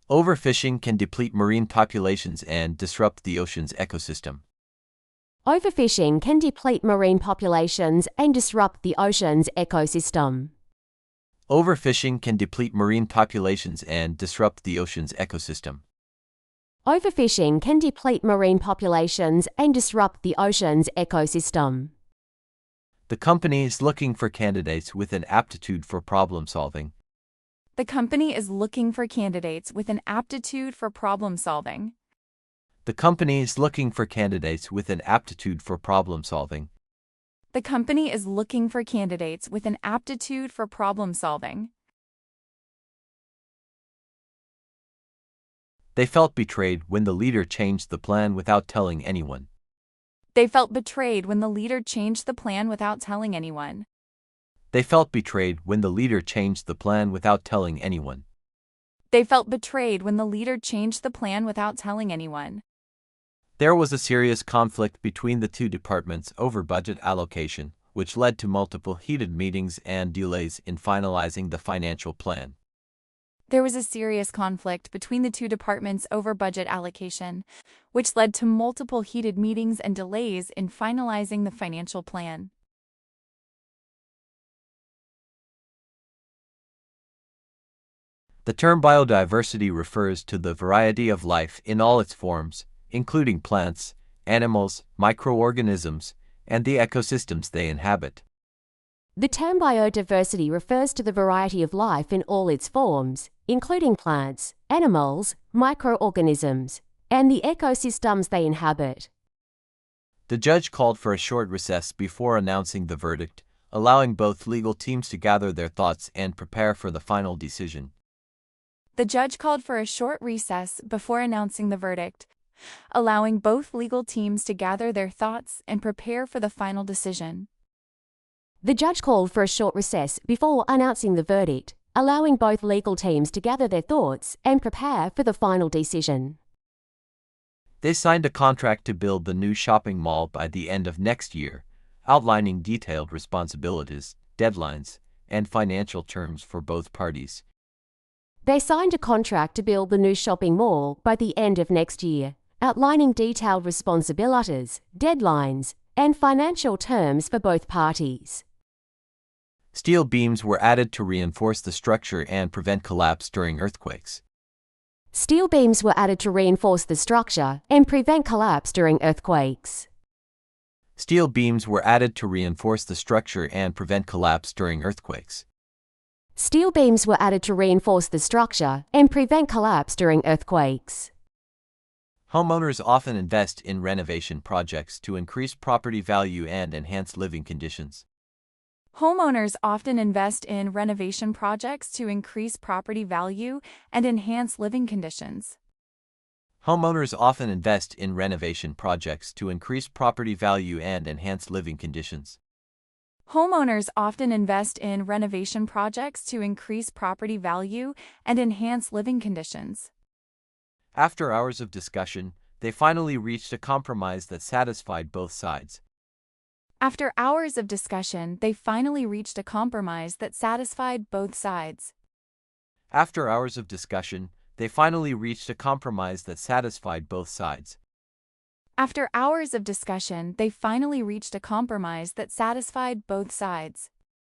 Overfishing can deplete marine populations and disrupt the ocean's ecosystem. Overfishing can deplete marine populations and disrupt the ocean's ecosystem. Overfishing can deplete marine populations and disrupt the ocean's ecosystem. Overfishing can deplete marine populations and disrupt the ocean's ecosystem. The company is looking for candidates with an aptitude for problem solving. The company is looking for candidates with an aptitude for problem solving. The company is looking for candidates with an aptitude for problem solving. The company is looking for candidates with an aptitude for problem solving. They felt betrayed when the leader changed the plan without telling anyone. They felt betrayed when the leader changed the plan without telling anyone. They felt betrayed when the leader changed the plan without telling anyone. They felt betrayed when the leader changed the plan without telling anyone. There was a serious conflict between the two departments over budget allocation, which led to multiple heated meetings and delays in finalizing the financial plan. There was a serious conflict between the two departments over budget allocation, which led to multiple heated meetings and delays in finalizing the financial plan. The term biodiversity refers to the variety of life in all its forms, including plants, animals, microorganisms, and the ecosystems they inhabit. The term biodiversity refers to the variety of life in all its forms, including plants, animals, microorganisms, and the ecosystems they inhabit. The judge called for a short recess before announcing the verdict, allowing both legal teams to gather their thoughts and prepare for the final decision. The judge called for a short recess before announcing the verdict, allowing both legal teams to gather their thoughts and prepare for the final decision. The judge called for a short recess before announcing the verdict, allowing both legal teams to gather their thoughts and prepare for the final decision. They signed a contract to build the new shopping mall by the end of next year, outlining detailed responsibilities, deadlines, and financial terms for both parties. They signed a contract to build the new shopping mall by the end of next year, outlining detailed responsibilities, deadlines, and financial terms for both parties. Steel beams were added to reinforce the structure and prevent collapse during earthquakes. Steel beams were added to reinforce the structure and prevent collapse during earthquakes. Steel beams were added to reinforce the structure and prevent collapse during earthquakes. Steel beams were added to reinforce the structure and prevent collapse during earthquakes. Homeowners often invest in renovation projects to increase property value and enhance living conditions. Homeowners often invest in renovation projects to increase property value and enhance living conditions. Homeowners often invest in renovation projects to increase property value and enhance living conditions. Homeowners often invest in renovation projects to increase property value and enhance living conditions. After hours of discussion, they finally reached a compromise that satisfied both sides. After hours of discussion, they finally reached a compromise that satisfied both sides. After hours of discussion, they finally reached a compromise that satisfied both sides. After hours of discussion, they finally reached a compromise that satisfied both sides.